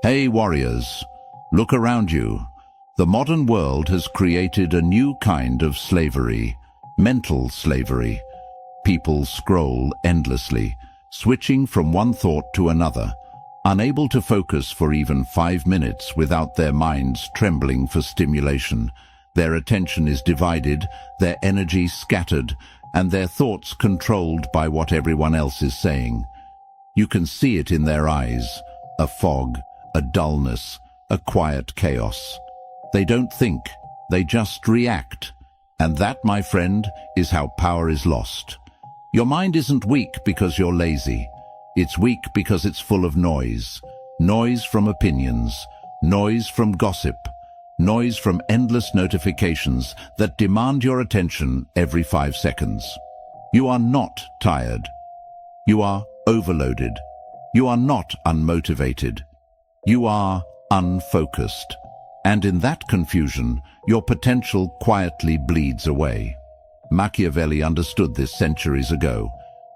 Hey warriors, look around you. The modern world has created a new kind of slavery, mental slavery. People scroll endlessly, switching from one thought to another, unable to focus for even 5 minutes without their minds trembling for stimulation. Their attention is divided, their energy scattered, and their thoughts controlled by what everyone else is saying. You can see it in their eyes, a fog, a dullness, a quiet chaos. They don't think, they just react. And that, my friend, is how power is lost. Your mind isn't weak because you're lazy. It's weak because it's full of noise. Noise from opinions, noise from gossip, noise from endless notifications that demand your attention every 5 seconds. You are not tired. You are overloaded. You are not unmotivated. You are unfocused. And in that confusion, your potential quietly bleeds away. Machiavelli understood this centuries ago.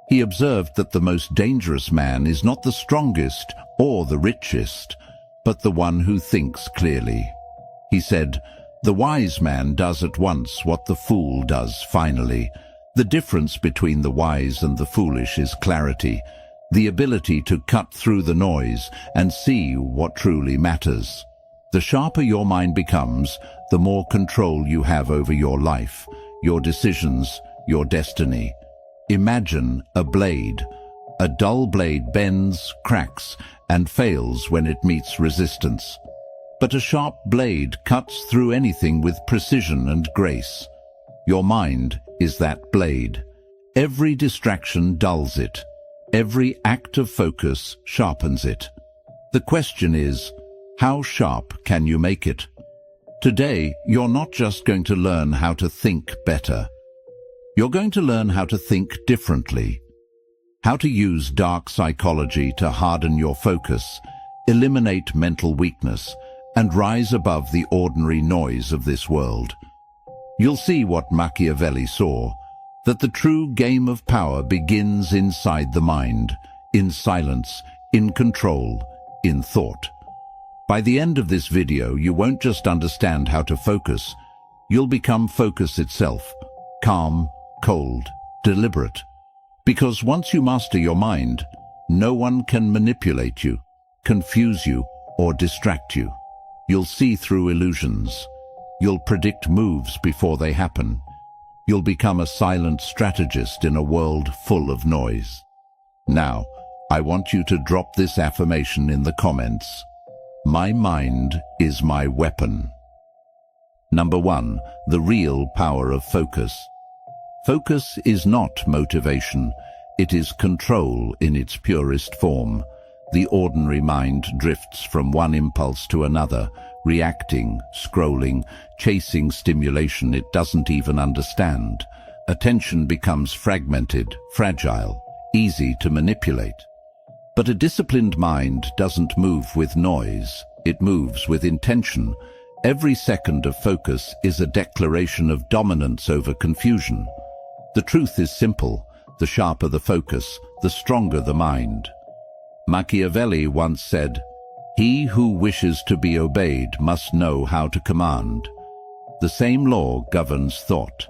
He observed that the most dangerous man is not the strongest or the richest, but the one who thinks clearly. He said, "The wise man does at once what the fool does finally." The difference between the wise and the foolish is clarity, the ability to cut through the noise and see what truly matters. The sharper your mind becomes, the more control you have over your life, your decisions, your destiny. Imagine a blade. A dull blade bends, cracks, and fails when it meets resistance. But a sharp blade cuts through anything with precision and grace. Your mind is that blade. Every distraction dulls it. Every act of focus sharpens it. The question is, how sharp can you make it? Today, you're not just going to learn how to think better. You're going to learn how to think differently. How to use dark psychology to harden your focus, eliminate mental weakness, and rise above the ordinary noise of this world. You'll see what Machiavelli saw, that the true game of power begins inside the mind, in silence, in control, in thought. By the end of this video, you won't just understand how to focus, you'll become focus itself, calm, cold, deliberate. Because once you master your mind, no one can manipulate you, confuse you, or distract you. You'll see through illusions. You'll predict moves before they happen. You'll become a silent strategist in a world full of noise. Now, I want you to drop this affirmation in the comments. My mind is my weapon. Number 1, the real power of focus. Focus is not motivation. It is control in its purest form. The ordinary mind drifts from one impulse to another, reacting, scrolling, chasing stimulation it doesn't even understand. Attention becomes fragmented, fragile, easy to manipulate. But a disciplined mind doesn't move with noise, it moves with intention. Every second of focus is a declaration of dominance over confusion. The truth is simple: the sharper the focus, the stronger the mind. Machiavelli once said, "He who wishes to be obeyed must know how to command." The same law governs thought.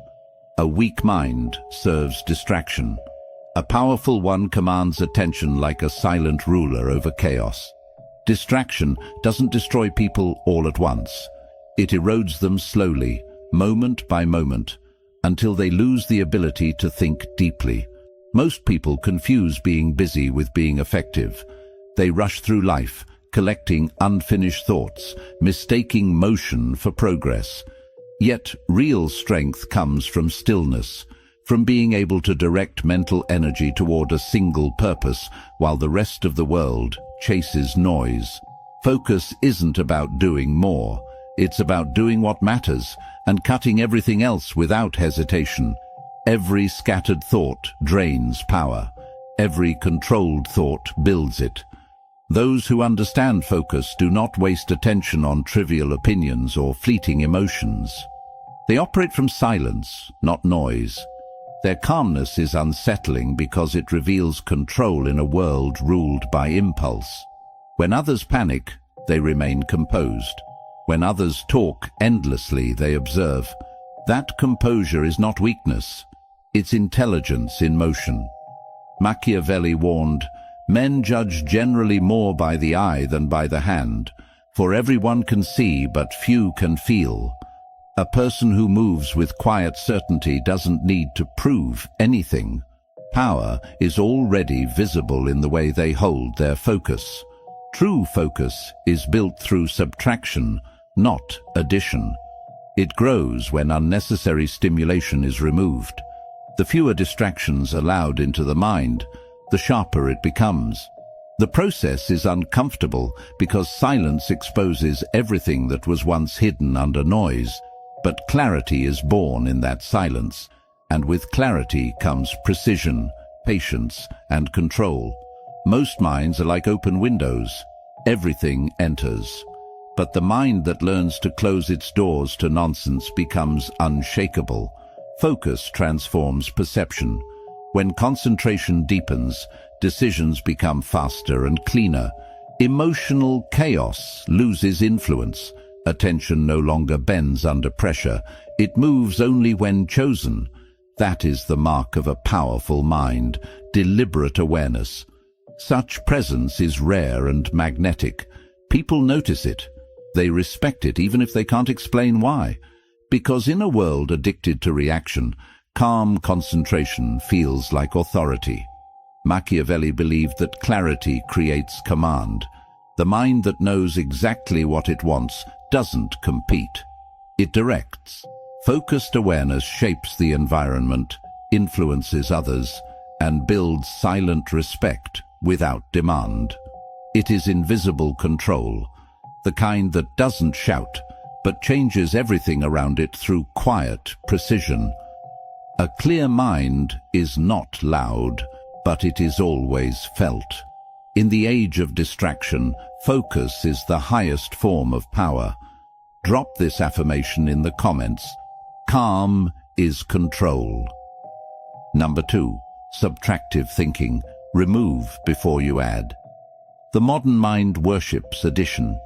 A weak mind serves distraction. A powerful one commands attention like a silent ruler over chaos. Distraction doesn't destroy people all at once. It erodes them slowly, moment by moment, until they lose the ability to think deeply. Most people confuse being busy with being effective. They rush through life, collecting unfinished thoughts, mistaking motion for progress. Yet real strength comes from stillness, from being able to direct mental energy toward a single purpose while the rest of the world chases noise. Focus isn't about doing more. It's about doing what matters and cutting everything else without hesitation. Every scattered thought drains power. Every controlled thought builds it. Those who understand focus do not waste attention on trivial opinions or fleeting emotions. They operate from silence, not noise. Their calmness is unsettling because it reveals control in a world ruled by impulse. When others panic, they remain composed. When others talk endlessly, they observe. That composure is not weakness, it's intelligence in motion. Machiavelli warned, "Men judge generally more by the eye than by the hand, for everyone can see but few can feel." A person who moves with quiet certainty doesn't need to prove anything. Power is already visible in the way they hold their focus. True focus is built through subtraction, not addition. It grows when unnecessary stimulation is removed. The fewer distractions allowed into the mind, the sharper it becomes. The process is uncomfortable because silence exposes everything that was once hidden under noise, but clarity is born in that silence, and with clarity comes precision, patience, and control. Most minds are like open windows. Everything enters. But the mind that learns to close its doors to nonsense becomes unshakable. Focus transforms perception. When concentration deepens, decisions become faster and cleaner. Emotional chaos loses influence. Attention no longer bends under pressure. It moves only when chosen. That is the mark of a powerful mind, deliberate awareness. Such presence is rare and magnetic. People notice it. They respect it even if they can't explain why. Because in a world addicted to reaction, calm concentration feels like authority. Machiavelli believed that clarity creates command. The mind that knows exactly what it wants doesn't compete. It directs. Focused awareness shapes the environment, influences others, and builds silent respect without demand. It is invisible control, the kind that doesn't shout, but changes everything around it through quiet precision. A clear mind is not loud, but it is always felt. In the age of distraction, focus is the highest form of power. Drop this affirmation in the comments. Calm is control. Number 2. Subtractive thinking. Remove before you add. The modern mind worships addition.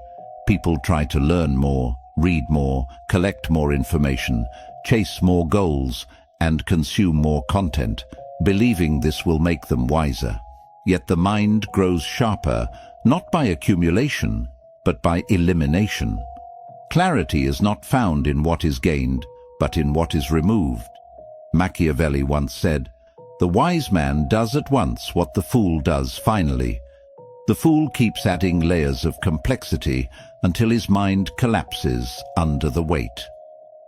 People try to learn more, read more, collect more information, chase more goals, and consume more content, believing this will make them wiser. Yet the mind grows sharper, not by accumulation, but by elimination. Clarity is not found in what is gained, but in what is removed. Machiavelli once said, "The wise man does at once what the fool does finally." The fool keeps adding layers of complexity until his mind collapses under the weight.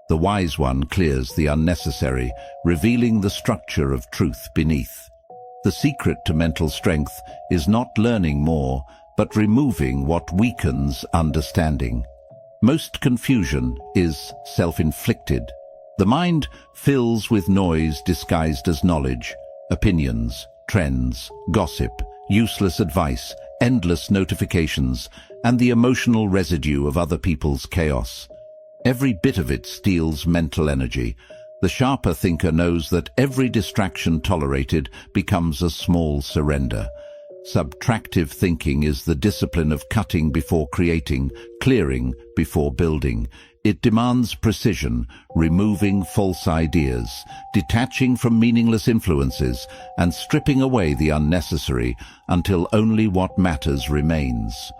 The wise one clears the unnecessary, revealing the structure of truth beneath. The secret to mental strength is not learning more, but removing what weakens understanding. Most confusion is self-inflicted. The mind fills with noise disguised as knowledge, opinions, trends, gossip, useless advice, endless notifications, and the emotional residue of other people's chaos. Every bit of it steals mental energy. The sharper thinker knows that every distraction tolerated becomes a small surrender. Subtractive thinking is the discipline of cutting before creating, clearing before building. It demands precision, removing false ideas, detaching from meaningless influences, and stripping away the unnecessary until only what matters remains.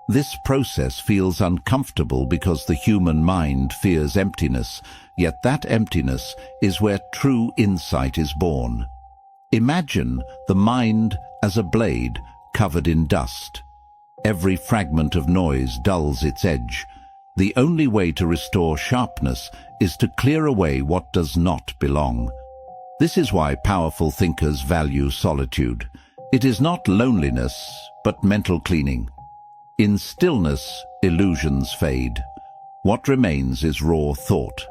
This process feels uncomfortable because the human mind fears emptiness, yet that emptiness is where true insight is born. Imagine the mind as a blade covered in dust. Every fragment of noise dulls its edge. The only way to restore sharpness is to clear away what does not belong. This is why powerful thinkers value solitude. It is not loneliness, but mental cleaning. In stillness, illusions fade. What remains is raw thought,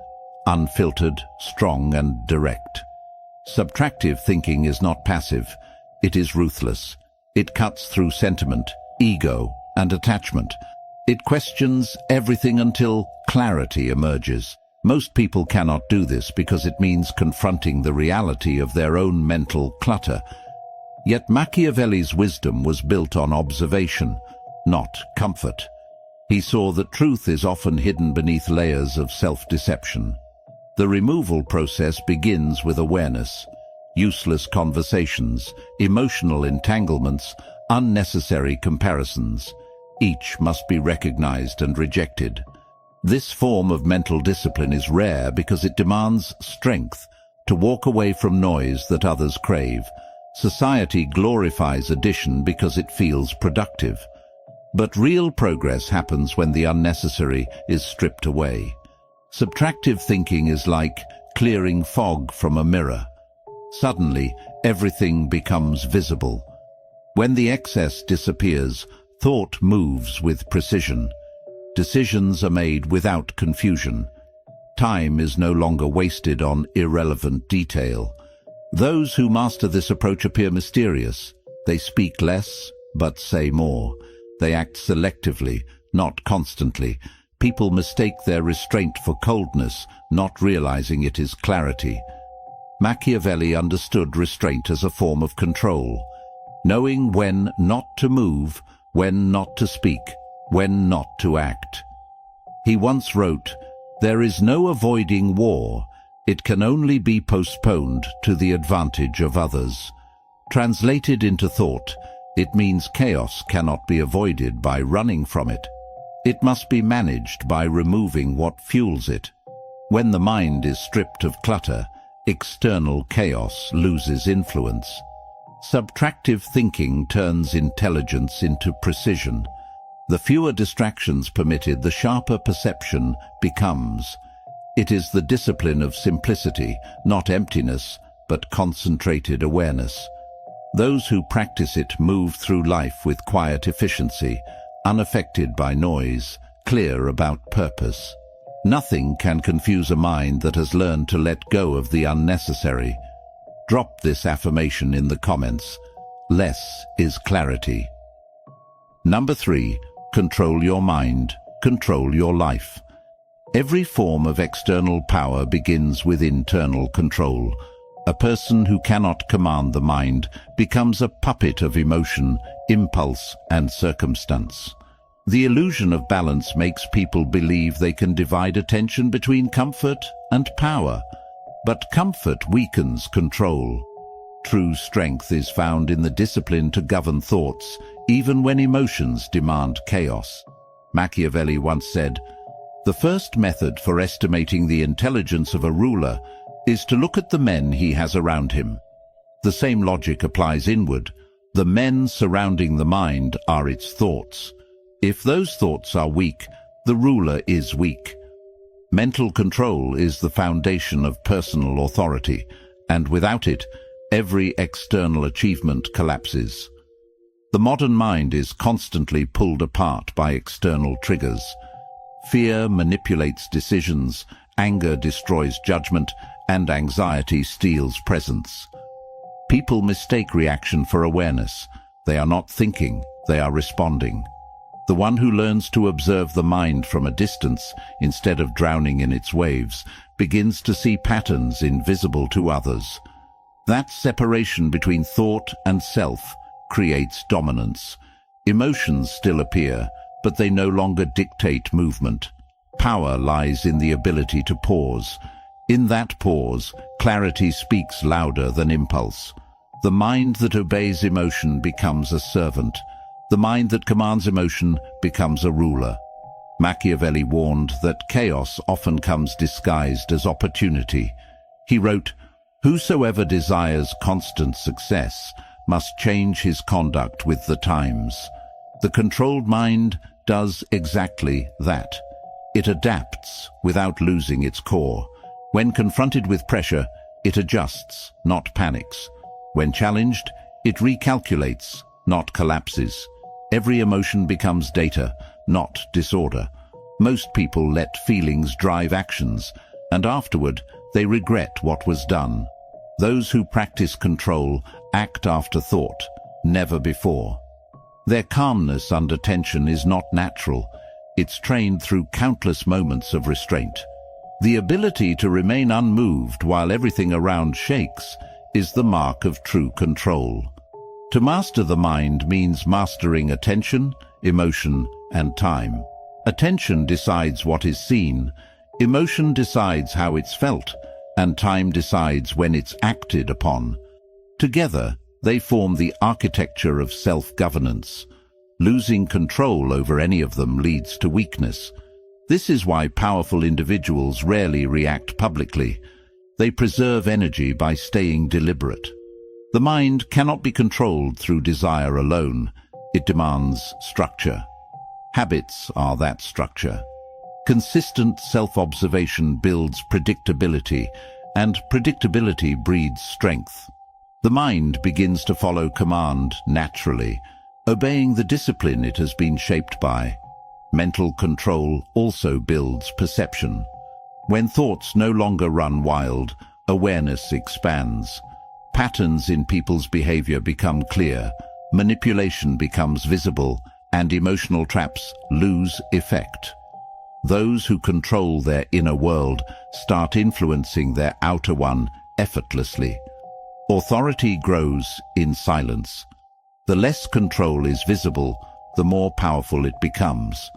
unfiltered, strong, and direct. Subtractive thinking is not passive. It is ruthless. It cuts through sentiment, ego, and attachment. It questions everything until clarity emerges. Most people cannot do this because it means confronting the reality of their own mental clutter. Yet Machiavelli's wisdom was built on observation, not comfort. He saw that truth is often hidden beneath layers of self-deception. The removal process begins with awareness. Useless conversations, emotional entanglements, unnecessary comparisons. Each must be recognized and rejected. This form of mental discipline is rare because it demands strength to walk away from noise that others crave. Society glorifies addition because it feels productive. But real progress happens when the unnecessary is stripped away. Subtractive thinking is like clearing fog from a mirror. Suddenly, everything becomes visible. When the excess disappears, thought moves with precision. Decisions are made without confusion. Time is no longer wasted on irrelevant detail. Those who master this approach appear mysterious. They speak less, but say more. They act selectively, not constantly. People mistake their restraint for coldness, not realizing it is clarity. Machiavelli understood restraint as a form of control, knowing when not to move, when not to speak, when not to act. He once wrote, "There is no avoiding war. It can only be postponed to the advantage of others." Translated into thought, it means chaos cannot be avoided by running from it. It must be managed by removing what fuels it. When the mind is stripped of clutter, external chaos loses influence. Subtractive thinking turns intelligence into precision. The fewer distractions permitted, the sharper perception becomes. It is the discipline of simplicity, not emptiness, but concentrated awareness. Those who practice it move through life with quiet efficiency, unaffected by noise, clear about purpose. Nothing can confuse a mind that has learned to let go of the unnecessary. Drop this affirmation in the comments. Less is clarity. Number 3. Control your mind. Control your life. Every form of external power begins with internal control. A person who cannot command the mind becomes a puppet of emotion, impulse, and circumstance. The illusion of balance makes people believe they can divide attention between comfort and power. But comfort weakens control. True strength is found in the discipline to govern thoughts, even when emotions demand chaos. Machiavelli once said, "The first method for estimating the intelligence of a ruler is to look at the men he has around him." The same logic applies inward. The men surrounding the mind are its thoughts. If those thoughts are weak, the ruler is weak. Mental control is the foundation of personal authority, and without it, every external achievement collapses. The modern mind is constantly pulled apart by external triggers. Fear manipulates decisions, anger destroys judgment, and anxiety steals presence. People mistake reaction for awareness. They are not thinking, they are responding. The one who learns to observe the mind from a distance, instead of drowning in its waves, begins to see patterns invisible to others. That separation between thought and self creates dominance. Emotions still appear, but they no longer dictate movement. Power lies in the ability to pause. In that pause, clarity speaks louder than impulse. The mind that obeys emotion becomes a servant. The mind that commands emotion becomes a ruler. Machiavelli warned that chaos often comes disguised as opportunity. He wrote, "Whosoever desires constant success must change his conduct with the times." The controlled mind does exactly that. It adapts without losing its core. When confronted with pressure, it adjusts, not panics. When challenged, it recalculates, not collapses. Every emotion becomes data, not disorder. Most people let feelings drive actions, and afterward they regret what was done. Those who practice control act after thought, never before. Their calmness under tension is not natural. It's trained through countless moments of restraint. The ability to remain unmoved while everything around shakes is the mark of true control. To master the mind means mastering attention, emotion, and time. Attention decides what is seen, emotion decides how it's felt, and time decides when it's acted upon. Together, they form the architecture of self-governance. Losing control over any of them leads to weakness. This is why powerful individuals rarely react publicly. They preserve energy by staying deliberate. The mind cannot be controlled through desire alone. It demands structure. Habits are that structure. Consistent self-observation builds predictability, and predictability breeds strength. The mind begins to follow command naturally, obeying the discipline it has been shaped by. Mental control also builds perception. When thoughts no longer run wild, awareness expands. Patterns in people's behavior become clear, manipulation becomes visible, and emotional traps lose effect. Those who control their inner world start influencing their outer one effortlessly. Authority grows in silence. The less control is visible, the more powerful it becomes.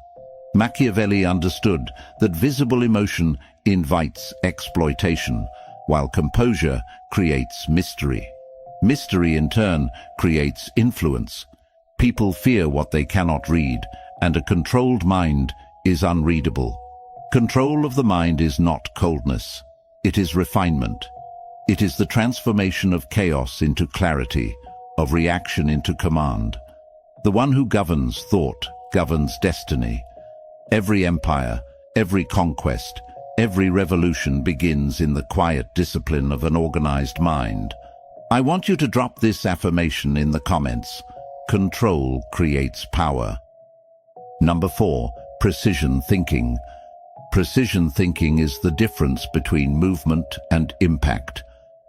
Machiavelli understood that visible emotion invites exploitation, while composure creates mystery. Mystery, in turn, creates influence. People fear what they cannot read, and a controlled mind is unreadable. Control of the mind is not coldness. It is refinement. It is the transformation of chaos into clarity, of reaction into command. The one who governs thought governs destiny. Every empire, every conquest, every revolution begins in the quiet discipline of an organized mind. I want you to drop this affirmation in the comments. Control creates power. Number 4. Precision thinking. Precision thinking is the difference between movement and impact.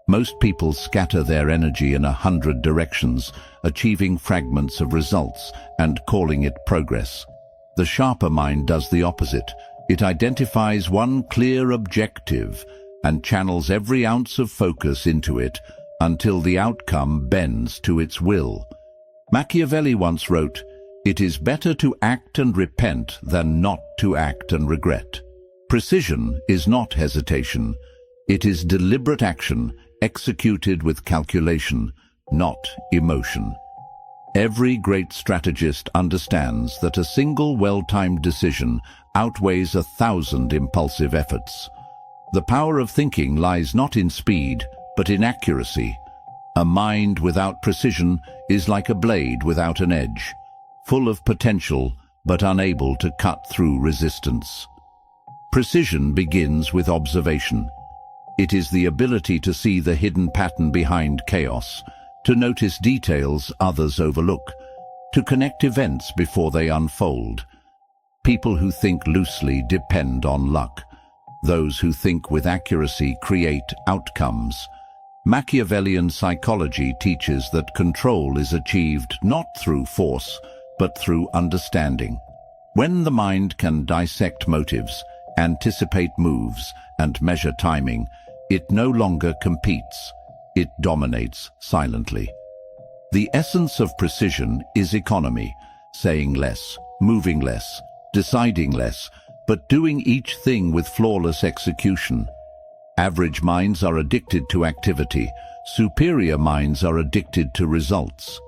Most people scatter their energy in 100 directions, achieving fragments of results and calling it progress. The sharper mind does the opposite. It identifies one clear objective and channels every ounce of focus into it until the outcome bends to its will. Machiavelli once wrote, "It is better to act and repent than not to act and regret." Precision is not hesitation. It is deliberate action executed with calculation, not emotion. Every great strategist understands that a single well-timed decision outweighs 1,000 impulsive efforts. The power of thinking lies not in speed, but in accuracy. A mind without precision is like a blade without an edge, full of potential but unable to cut through resistance. Precision begins with observation. It is the ability to see the hidden pattern behind chaos, to notice details others overlook, to connect events before they unfold. People who think loosely depend on luck. Those who think with accuracy create outcomes. Machiavellian psychology teaches that control is achieved not through force, but through understanding. When the mind can dissect motives, anticipate moves, and measure timing, it no longer competes. It dominates silently. The essence of precision is economy, saying less, moving less, deciding less, but doing each thing with flawless execution. Average minds are addicted to activity. Superior minds are addicted to results.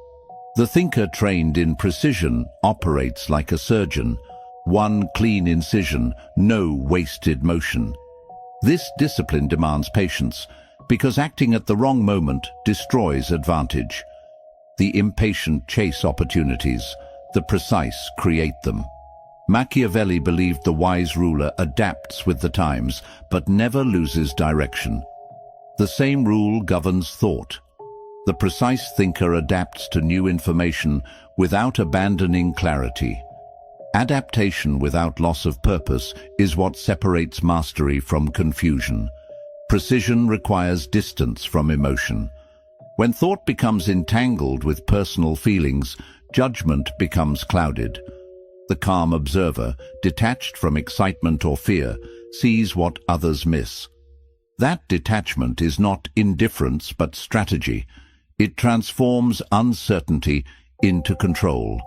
The thinker trained in precision operates like a surgeon. One clean incision, no wasted motion. This discipline demands patience, because acting at the wrong moment destroys advantage. The impatient chase opportunities, the precise create them. Machiavelli believed the wise ruler adapts with the times, but never loses direction. The same rule governs thought. The precise thinker adapts to new information without abandoning clarity. Adaptation without loss of purpose is what separates mastery from confusion. Precision requires distance from emotion. When thought becomes entangled with personal feelings, judgment becomes clouded. The calm observer, detached from excitement or fear, sees what others miss. That detachment is not indifference but strategy. It transforms uncertainty into control.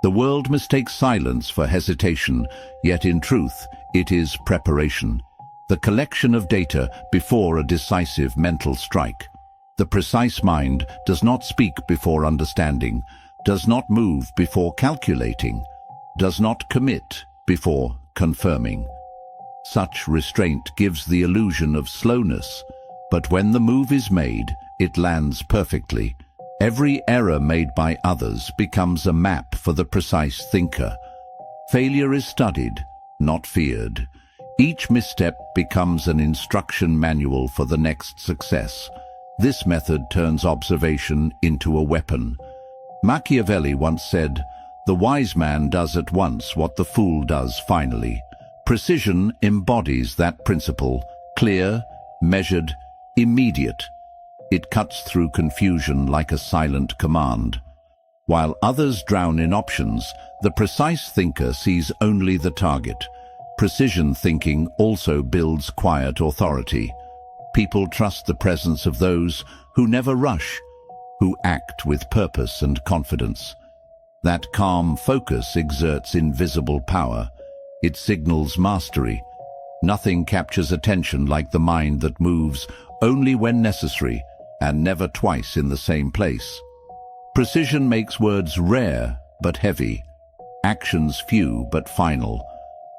The world mistakes silence for hesitation, yet in truth, it is preparation. The collection of data before a decisive mental strike. The precise mind does not speak before understanding, does not move before calculating, does not commit before confirming. Such restraint gives the illusion of slowness, but when the move is made, it lands perfectly. Every error made by others becomes a map for the precise thinker. Failure is studied, not feared. Each misstep becomes an instruction manual for the next success. This method turns observation into a weapon. Machiavelli once said, "The wise man does at once what the fool does finally." Precision embodies that principle, clear, measured, immediate. It cuts through confusion like a silent command. While others drown in options, the precise thinker sees only the target. Precision thinking also builds quiet authority. People trust the presence of those who never rush, who act with purpose and confidence. That calm focus exerts invisible power. It signals mastery. Nothing captures attention like the mind that moves only when necessary, and never twice in the same place. Precision makes words rare but heavy, actions few but final.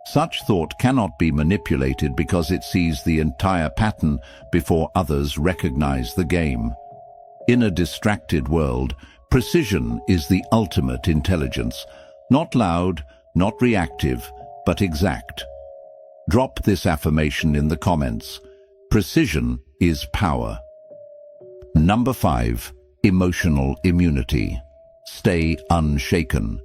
Such thought cannot be manipulated because it sees the entire pattern before others recognize the game. In a distracted world, precision is the ultimate intelligence, not loud, not reactive, but exact. Drop this affirmation in the comments. Precision is power. Number 5. Emotional immunity. Stay unshaken.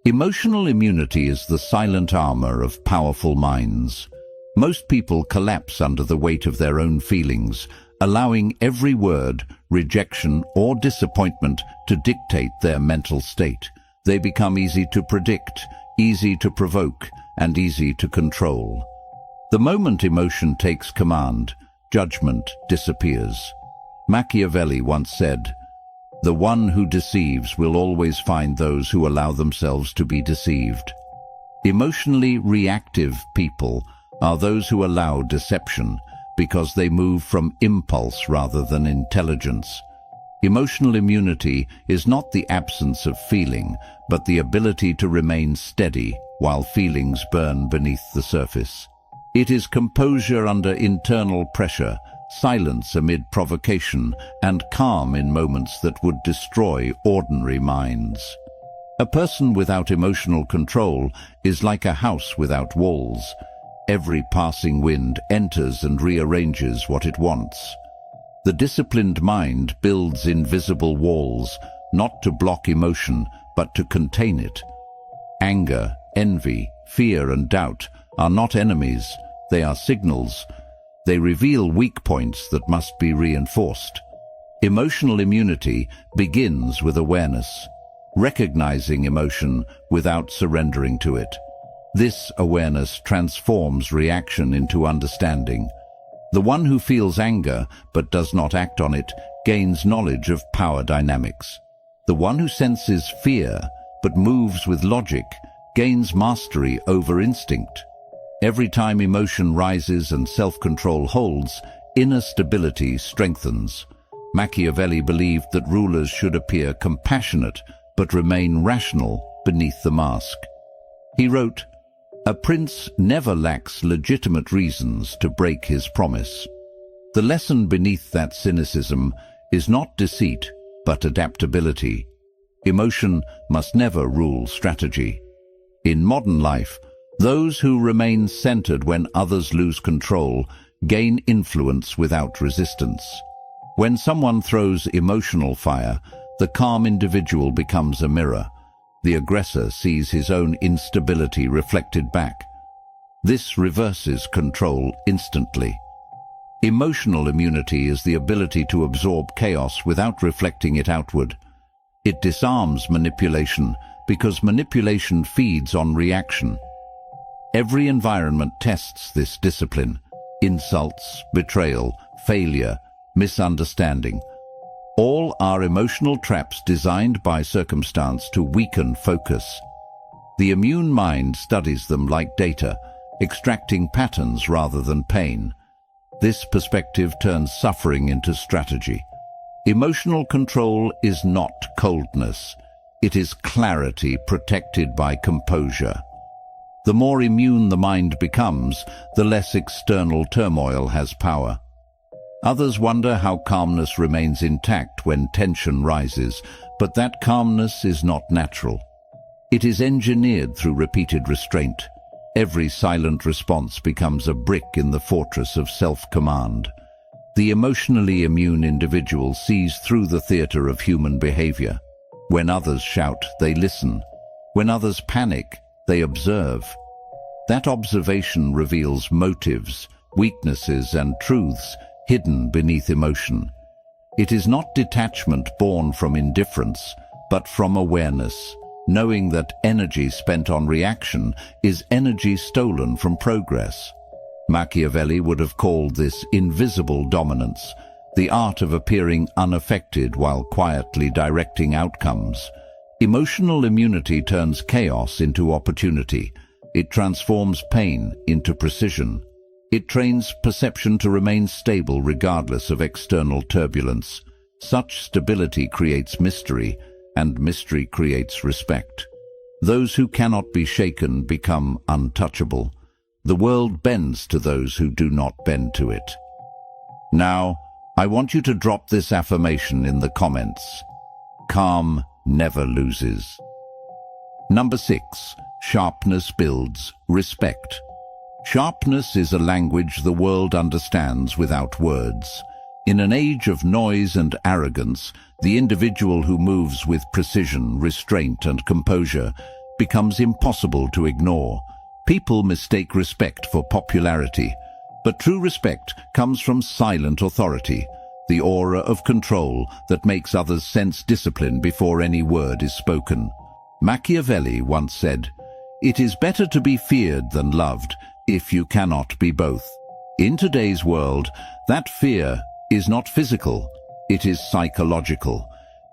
Emotional immunity is the silent armor of powerful minds. Most people collapse under the weight of their own feelings, allowing every word, rejection, or disappointment to dictate their mental state. They become easy to predict, easy to provoke, and easy to control. The moment emotion takes command, judgment disappears. Machiavelli once said, "The one who deceives will always find those who allow themselves to be deceived." Emotionally reactive people are those who allow deception because they move from impulse rather than intelligence. Emotional immunity is not the absence of feeling, but the ability to remain steady while feelings burn beneath the surface. It is composure under internal pressure, silence amid provocation, and calm in moments that would destroy ordinary minds. A person without emotional control is like a house without walls. Every passing wind enters and rearranges what it wants. The disciplined mind builds invisible walls, not to block emotion, but to contain it. Anger, envy, fear, and doubt are not enemies, they are signals. They reveal weak points that must be reinforced. Emotional immunity begins with awareness, recognizing emotion without surrendering to it. This awareness transforms reaction into understanding. The one who feels anger but does not act on it gains knowledge of power dynamics. The one who senses fear but moves with logic gains mastery over instinct. Every time emotion rises and self-control holds, inner stability strengthens. Machiavelli believed that rulers should appear compassionate but remain rational beneath the mask. He wrote, "A prince never lacks legitimate reasons to break his promise." The lesson beneath that cynicism is not deceit, but adaptability. Emotion must never rule strategy. In modern life, those who remain centered when others lose control gain influence without resistance. When someone throws emotional fire, the calm individual becomes a mirror. The aggressor sees his own instability reflected back. This reverses control instantly. Emotional immunity is the ability to absorb chaos without reflecting it outward. It disarms manipulation because manipulation feeds on reaction. Every environment tests this discipline. Insults, betrayal, failure, misunderstanding. All are emotional traps designed by circumstance to weaken focus. The immune mind studies them like data, extracting patterns rather than pain. This perspective turns suffering into strategy. Emotional control is not coldness. It is clarity protected by composure. The more immune the mind becomes, the less external turmoil has power. Others wonder how calmness remains intact when tension rises, but that calmness is not natural. It is engineered through repeated restraint. Every silent response becomes a brick in the fortress of self-command. The emotionally immune individual sees through the theater of human behavior. When others shout, they listen. When others panic, they observe. That observation reveals motives, weaknesses, and truths hidden beneath emotion. It is not detachment born from indifference, but from awareness, knowing that energy spent on reaction is energy stolen from progress. Machiavelli would have called this invisible dominance, the art of appearing unaffected while quietly directing outcomes. Emotional immunity turns chaos into opportunity. It transforms pain into precision. It trains perception to remain stable regardless of external turbulence. Such stability creates mystery, and mystery creates respect. Those who cannot be shaken become untouchable. The world bends to those who do not bend to it. Now, I want you to drop this affirmation in the comments. Calm never loses. Number 6. Sharpness builds respect. Sharpness is a language the world understands without words. In an age of noise and arrogance, the individual who moves with precision, restraint, and composure becomes impossible to ignore. People mistake respect for popularity, but true respect comes from silent authority, the aura of control that makes others sense discipline before any word is spoken. Machiavelli once said, "It is better to be feared than loved, if you cannot be both." In today's world, that fear is not physical, it is psychological.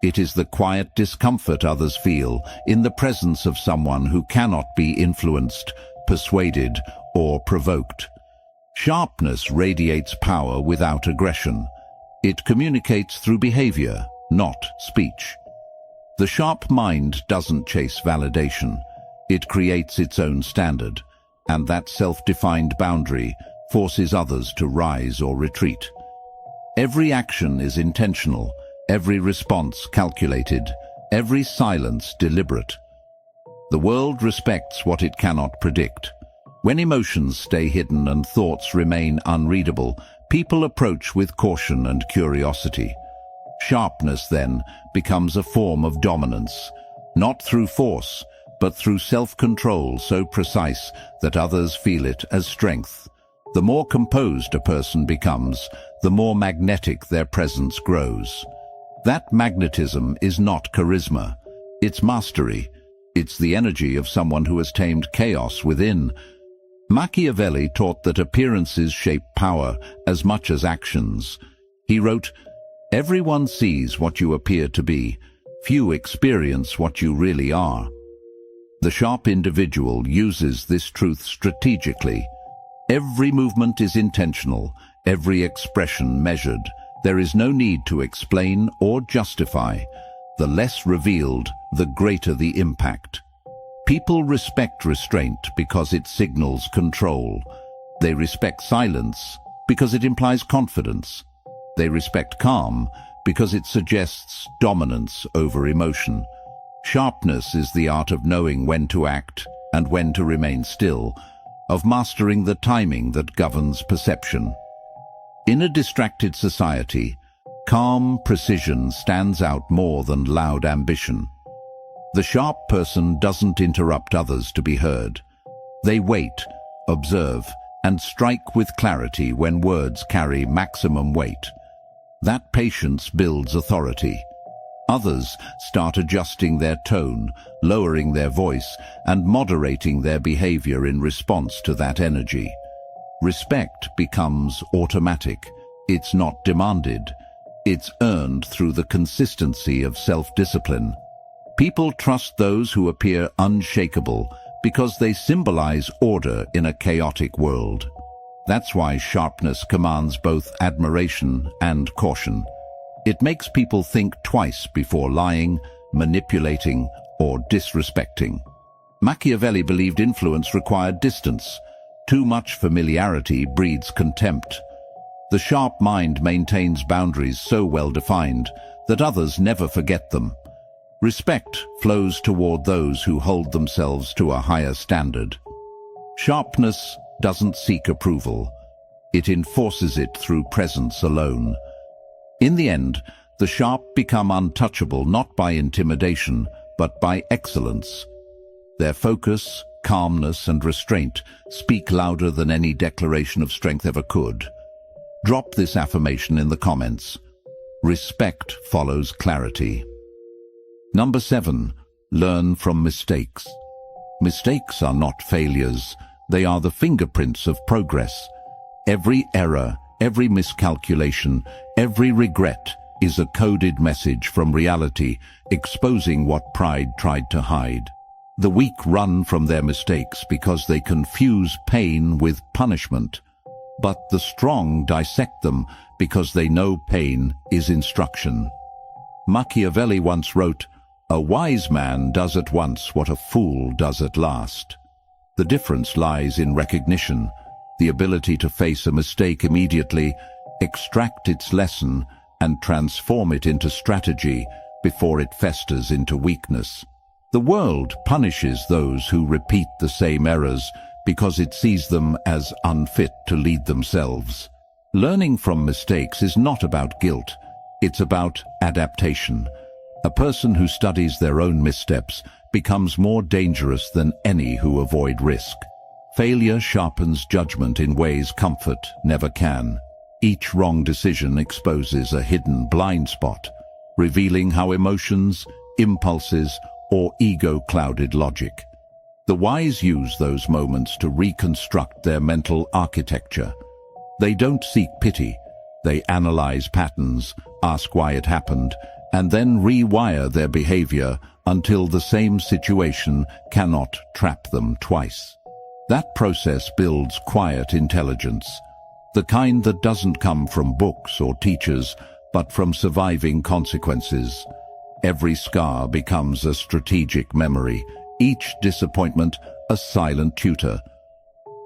It is the quiet discomfort others feel in the presence of someone who cannot be influenced, persuaded, or provoked. Sharpness radiates power without aggression. It communicates through behavior, not speech. The sharp mind doesn't chase validation. It creates its own standard, and that self-defined boundary forces others to rise or retreat. Every action is intentional, every response calculated, every silence deliberate. The world respects what it cannot predict. When emotions stay hidden and thoughts remain unreadable, people approach with caution and curiosity. Sharpness, then, becomes a form of dominance, not through force, but through self-control so precise that others feel it as strength. The more composed a person becomes, the more magnetic their presence grows. That magnetism is not charisma, it's mastery. It's the energy of someone who has tamed chaos within. Machiavelli taught that appearances shape power as much as actions. He wrote, "Everyone sees what you appear to be. Few experience what you really are." The sharp individual uses this truth strategically. Every movement is intentional, every expression measured. There is no need to explain or justify. The less revealed, the greater the impact. People respect restraint because it signals control. They respect silence because it implies confidence. They respect calm because it suggests dominance over emotion. Sharpness is the art of knowing when to act and when to remain still, of mastering the timing that governs perception. In a distracted society, calm precision stands out more than loud ambition. The sharp person doesn't interrupt others to be heard. They wait, observe, and strike with clarity when words carry maximum weight. That patience builds authority. Others start adjusting their tone, lowering their voice, and moderating their behavior in response to that energy. Respect becomes automatic. It's not demanded. It's earned through the consistency of self-discipline. People trust those who appear unshakable because they symbolize order in a chaotic world. That's why sharpness commands both admiration and caution. It makes people think twice before lying, manipulating, or disrespecting. Machiavelli believed influence required distance. Too much familiarity breeds contempt. The sharp mind maintains boundaries so well defined that others never forget them. Respect flows toward those who hold themselves to a higher standard. Sharpness doesn't seek approval. It enforces it through presence alone. In the end, the sharp become untouchable not by intimidation, but by excellence. Their focus, calmness, and restraint speak louder than any declaration of strength ever could. Drop this affirmation in the comments. Respect follows clarity. Number 7. Learn from mistakes. Mistakes are not failures. They are the fingerprints of progress. Every error, every miscalculation, every regret is a coded message from reality, exposing what pride tried to hide. The weak run from their mistakes because they confuse pain with punishment. But the strong dissect them because they know pain is instruction. Machiavelli once wrote, "A wise man does at once what a fool does at last." The difference lies in recognition, the ability to face a mistake immediately, extract its lesson, and transform it into strategy before it festers into weakness. The world punishes those who repeat the same errors because it sees them as unfit to lead themselves. Learning from mistakes is not about guilt, it's about adaptation. A person who studies their own missteps becomes more dangerous than any who avoid risk. Failure sharpens judgment in ways comfort never can. Each wrong decision exposes a hidden blind spot, revealing how emotions, impulses, or ego-clouded logic. The wise use those moments to reconstruct their mental architecture. They don't seek pity. They analyze patterns, ask why it happened, and then rewire their behavior until the same situation cannot trap them twice. That process builds quiet intelligence, the kind that doesn't come from books or teachers, but from surviving consequences. Every scar becomes a strategic memory, each disappointment a silent tutor.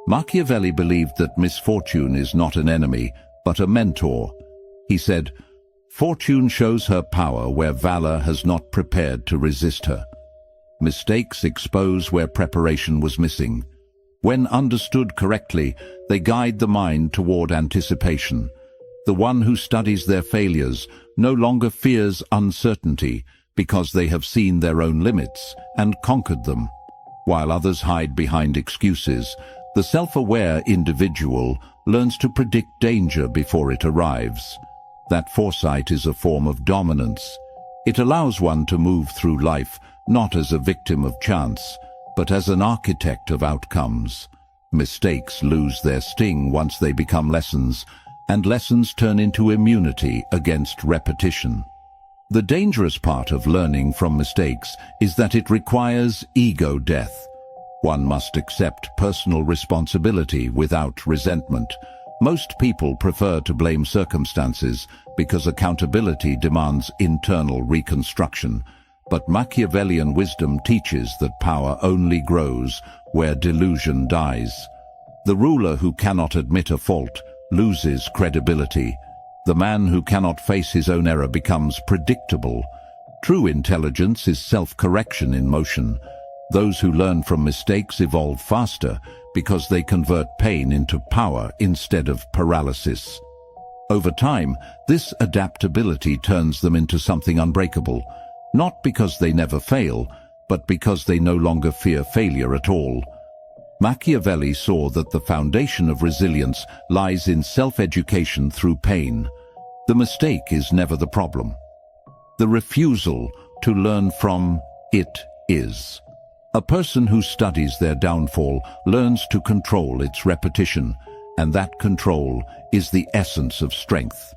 Machiavelli believed that misfortune is not an enemy, but a mentor. He said, "Fortune shows her power where valor has not prepared to resist her." Mistakes expose where preparation was missing. When understood correctly, they guide the mind toward anticipation. The one who studies their failures no longer fears uncertainty because they have seen their own limits and conquered them. While others hide behind excuses, the self-aware individual learns to predict danger before it arrives. That foresight is a form of dominance. It allows one to move through life not as a victim of chance, but as an architect of outcomes. Mistakes lose their sting once they become lessons, and lessons turn into immunity against repetition. The dangerous part of learning from mistakes is that it requires ego death. One must accept personal responsibility without resentment. Most people prefer to blame circumstances because accountability demands internal reconstruction. But Machiavellian wisdom teaches that power only grows where delusion dies. The ruler who cannot admit a fault loses credibility. The man who cannot face his own error becomes predictable. True intelligence is self-correction in motion. Those who learn from mistakes evolve faster because they convert pain into power instead of paralysis. Over time, this adaptability turns them into something unbreakable, not because they never fail, but because they no longer fear failure at all. Machiavelli saw that the foundation of resilience lies in self-education through pain. The mistake is never the problem. The refusal to learn from it is. A person who studies their downfall learns to control its repetition, and that control is the essence of strength.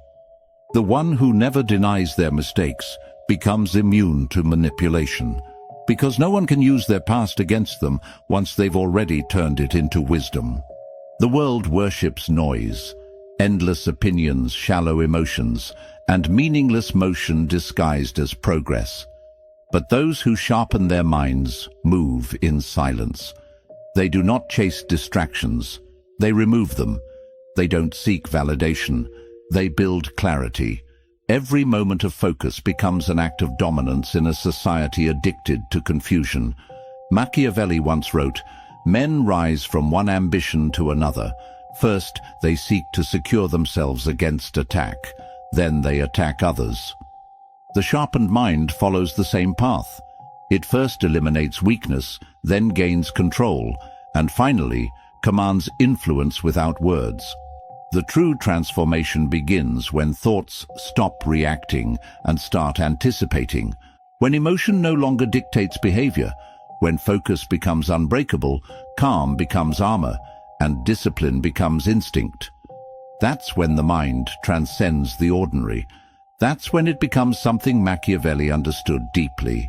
The one who never denies their mistakes becomes immune to manipulation, because no one can use their past against them once they've already turned it into wisdom. The world worships noise, endless opinions, shallow emotions, and meaningless motion disguised as progress. But those who sharpen their minds move in silence. They do not chase distractions. They remove them. They don't seek validation. They build clarity. Every moment of focus becomes an act of dominance in a society addicted to confusion. Machiavelli once wrote, "Men rise from one ambition to another. First, they seek to secure themselves against attack. Then they attack others." The sharpened mind follows the same path. It first eliminates weakness, then gains control, and finally commands influence without words. The true transformation begins when thoughts stop reacting and start anticipating, when emotion no longer dictates behavior, when focus becomes unbreakable, calm becomes armor, and discipline becomes instinct. That's when the mind transcends the ordinary. That's when it becomes something Machiavelli understood deeply.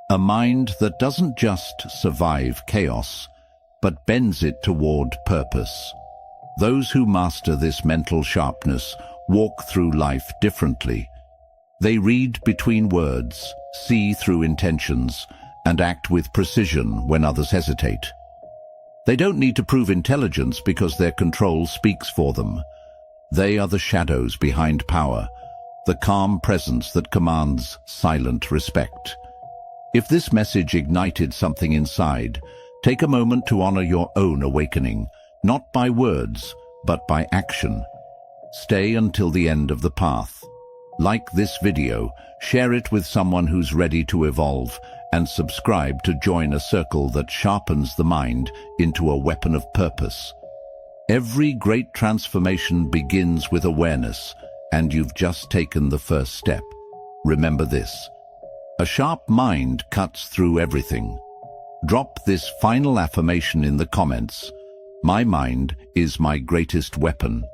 A mind that doesn't just survive chaos, but bends it toward purpose. Those who master this mental sharpness walk through life differently. They read between words, see through intentions, and act with precision when others hesitate. They don't need to prove intelligence because their control speaks for them. They are the shadows behind power, the calm presence that commands silent respect. If this message ignited something inside, take a moment to honor your own awakening, not by words, but by action. Stay until the end of the path. Like this video, share it with someone who's ready to evolve, and subscribe to join a circle that sharpens the mind into a weapon of purpose. Every great transformation begins with awareness, and you've just taken the first step. Remember this: a sharp mind cuts through everything. Drop this final affirmation in the comments. My mind is my greatest weapon.